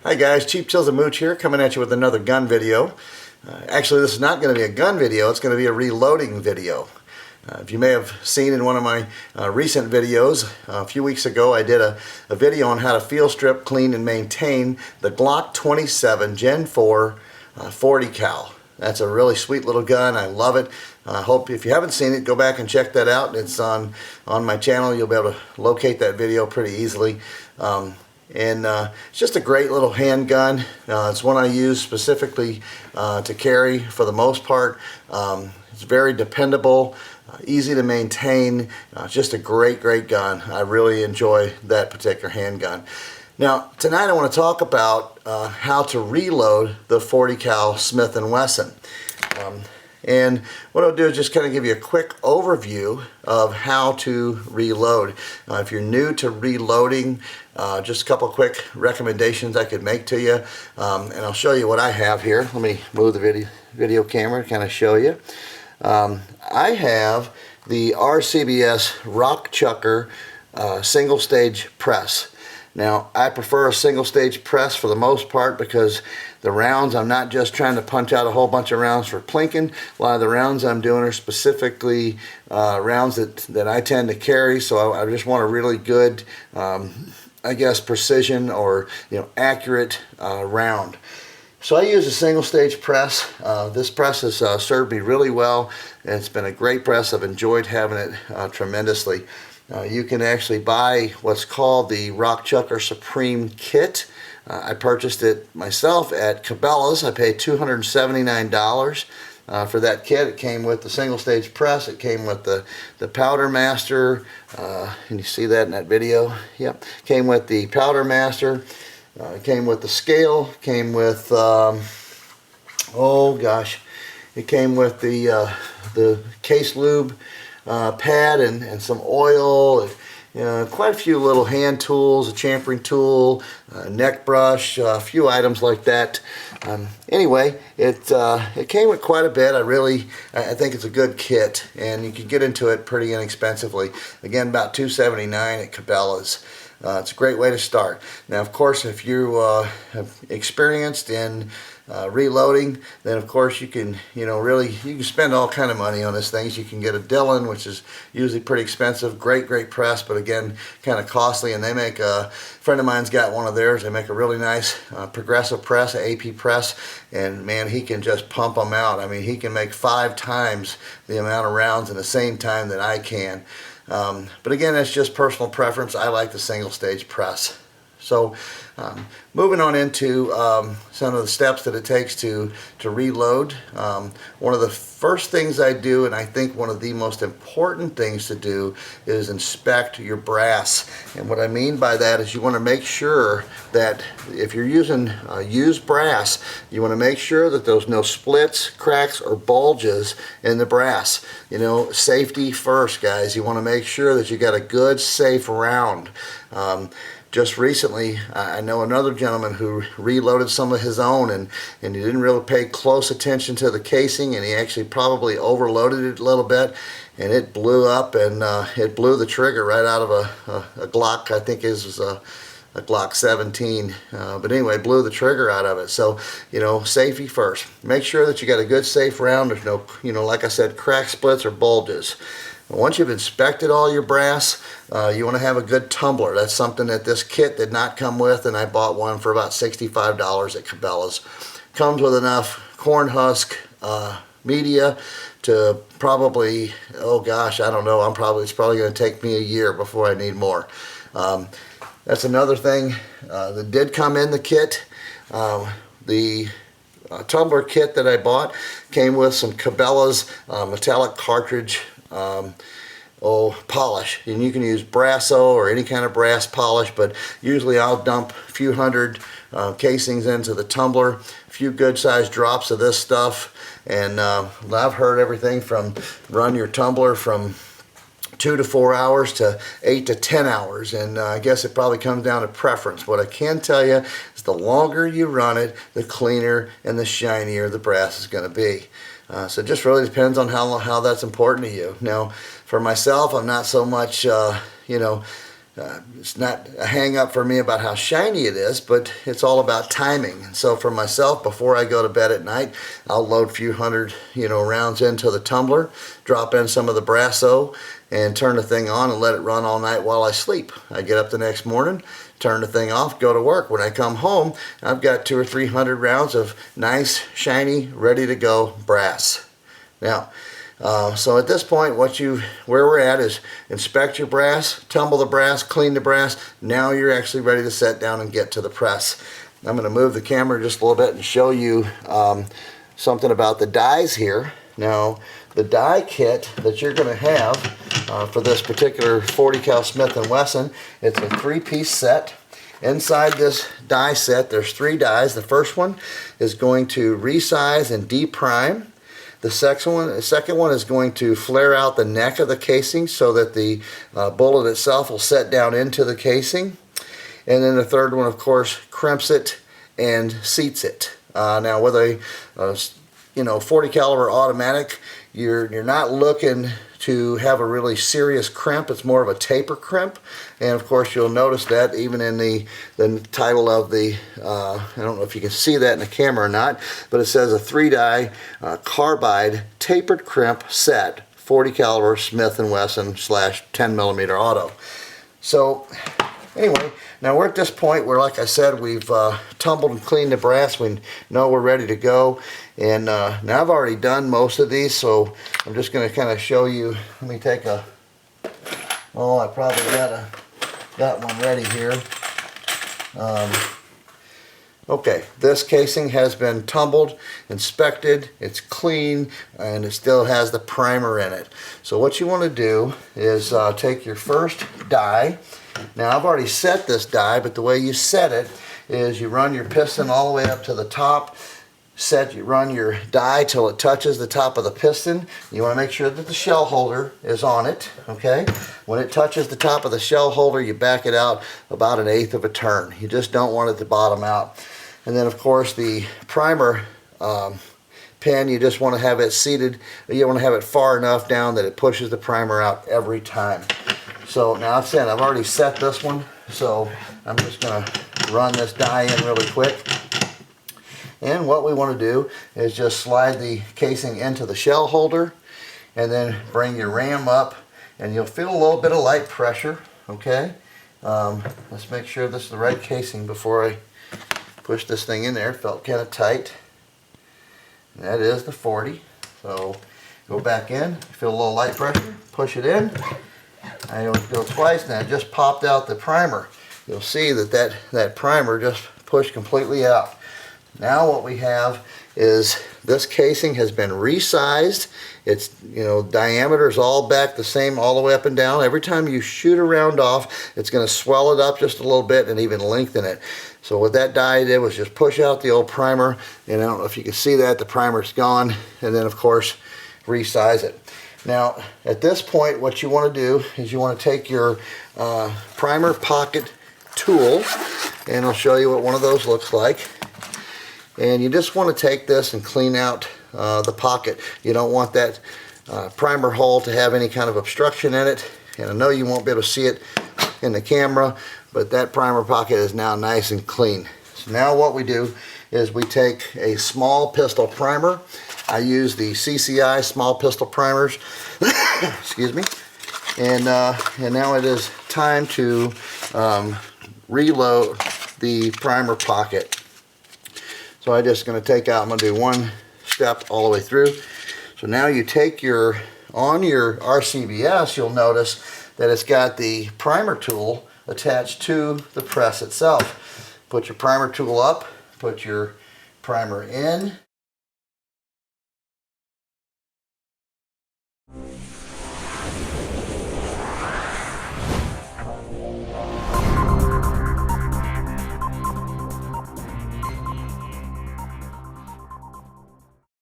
Hi guys, Cheap Chills and Mooch here, coming at you with another gun video. Actually, this is not going to be a gun video, it's going to be a reloading video. If you may have seen in one of my recent videos, a few weeks ago I did a video on how to field strip, clean, and maintain the Glock 27 Gen 4 40 cal. That's a really sweet little gun. I love it. I hope if you haven't seen it, go back and check that out. It's on my channel. You'll be able to locate that video pretty easily. It's just a great little handgun. It's one I use specifically to carry for the most part. It's very dependable, easy to maintain, just a great gun. I really enjoy that particular handgun. Now tonight I want to talk about how to reload the 40 cal Smith & Wesson. And what I'll do is just kind of give you a quick overview of how to reload. If you're new to reloading, just a couple quick recommendations I could make to you. And I'll show you what I have here. Let me move the video camera to kind of show you. I have the RCBS Rock Chucker single stage press. Now, I prefer a single stage press for the most part because the rounds, I'm not just trying to punch out a whole bunch of rounds for plinking. A lot of the rounds I'm doing are specifically rounds that I tend to carry, so I just want a really good, I guess, precision or accurate round. So I use a single stage press. This press has served me really well. It's been a great press. I've enjoyed having it tremendously. You can actually buy what's called the Rock Chucker Supreme Kit. I purchased it myself at Cabela's. I paid $279 for that kit. It came with the single stage press. It came with the Powder Master. Can you see that in that video? Yep. Came with the Powder Master. It came with the scale. Came with oh gosh, it came with the case lube pad and some oil, quite a few little hand tools, a chamfering tool, a neck brush, a few items like that. Anyway, it came with quite a bit. I think it's a good kit, and you can get into it pretty inexpensively. Again, about $279 at Cabela's. It's a great way to start. Now, of course, if you have experienced in reloading, then of course you can you can spend all kind of money on this things. You can get a Dillon, which is usually pretty expensive. Great press, but again kind of costly. And they make a friend of mine's got one of theirs. They make a really nice progressive press, an AP press, and man, he can just pump them out. I mean, he can make 5 times the amount of rounds in the same time that I can. But again, that's just personal preference. I like the single stage press. So moving on into some of the steps that it takes to reload. One of the first things I do, and I think one of the most important things to do, is inspect your brass. And what I mean by that is you want to make sure that if you're using used brass, you want to make sure that there's no splits, cracks, or bulges in the brass. Safety first, guys. You want to make sure that you got a good, safe round. Just recently, I know another gentleman who reloaded some of his own, and he didn't really pay close attention to the casing, and he actually probably overloaded it a little bit, and it blew up, and it blew the trigger right out of a Glock. I think it was a Glock 17, but anyway, blew the trigger out of it. So, safety first. Make sure that you got a good, safe round. There's no, like I said, crack, splits, or bulges. Once you've inspected all your brass, you want to have a good tumbler. That's something that this kit did not come with, and I bought one for about $65 at Cabela's. Comes with enough corn husk media to probably, oh gosh, I don't know, it's probably going to take me a year before I need more. That's another thing that did come in the kit. The tumbler kit that I bought came with some Cabela's metallic cartridge polish, and you can use Brasso or any kind of brass polish, but usually I'll dump a few hundred casings into the tumbler, a few good sized drops of this stuff, and I've heard everything from run your tumbler from 2 to 4 hours to 8 to 10 hours, and I guess it probably comes down to preference. What I can tell you is the longer you run it, the cleaner and the shinier the brass is going to be. So it just really depends on how that's important to you. Now, for myself, I'm not so much, it's not a hang up for me about how shiny it is, but it's all about timing. And so for myself, before I go to bed at night, I'll load a few hundred, rounds into the tumbler, drop in some of the Brasso, and turn the thing on and let it run all night while I sleep. I get up the next morning, turn the thing off, go to work. When I come home, I've got 200 or 300 rounds of nice, shiny, ready to go brass. Now, so at this point, where we're at is inspect your brass, tumble the brass, clean the brass. Now you're actually ready to set down and get to the press. I'm going to move the camera just a little bit and show you something about the dies here. Now, the die kit that you're going to have for this particular 40 cal Smith & Wesson, it's a 3-piece set. Inside this die set, there's 3 dies. The first one is going to resize and deprime. The second one is going to flare out the neck of the casing so that the bullet itself will set down into the casing. And then the third one, of course, crimps it and seats it. Now, with a 40 caliber automatic, you're not looking to have a really serious crimp. It's more of a taper crimp, and of course you'll notice that even in the title of the I don't know if you can see that in the camera or not, but it says a 3-die carbide tapered crimp set, 40 caliber Smith & Wesson / 10mm auto. So anyway, now we're at this point where, like I said, we've tumbled and cleaned the brass. We know we're ready to go. And now I've already done most of these, so I'm just going to kind of show you. Let me take I probably got one ready here. Okay, this casing has been tumbled, inspected, it's clean, and it still has the primer in it. So what you want to do is take your first die. Now, I've already set this die, but the way you set it is you run your piston all the way up to the top. You run your die till it touches the top of the piston. You want to make sure that the shell holder is on it, okay? When it touches the top of the shell holder, you back it out about 1/8 of a turn. You just don't want it to bottom out. And then, of course, the primer pin, you just want to have it seated. You want to have it far enough down that it pushes the primer out every time. So now I've already set this one, so I'm just going to run this die in really quick. And what we want to do is just slide the casing into the shell holder and then bring your ram up, and you'll feel a little bit of light pressure, okay? Let's make sure this is the right casing before I push this thing in there. It felt kind of tight. And that is the 40. So go back in, feel a little light pressure, push it in. I always go twice, and I just popped out the primer. You'll see that primer just pushed completely out. Now what we have is this casing has been resized. Its diameter is all back the same all the way up and down. Every time you shoot a round off, it's going to swell it up just a little bit and even lengthen it. So what that die did was just push out the old primer, and I don't know if you can see that, the primer's gone, and then of course resize it. Now at this point, what you want to do is you want to take your primer pocket tool, and I'll show you what one of those looks like. And you just want to take this and clean out the pocket. You don't want that primer hole to have any kind of obstruction in it. And I know you won't be able to see it in the camera, but that primer pocket is now nice and clean. So now what we do is we take a small pistol primer. I use the CCI small pistol primers. Excuse me. And now it is time to reload the primer pocket. So I'm just going to take out, I'm going to do one step all the way through. So now you take on your RCBS, you'll notice that it's got the primer tool attached to the press itself. Put your primer tool up, put your primer in,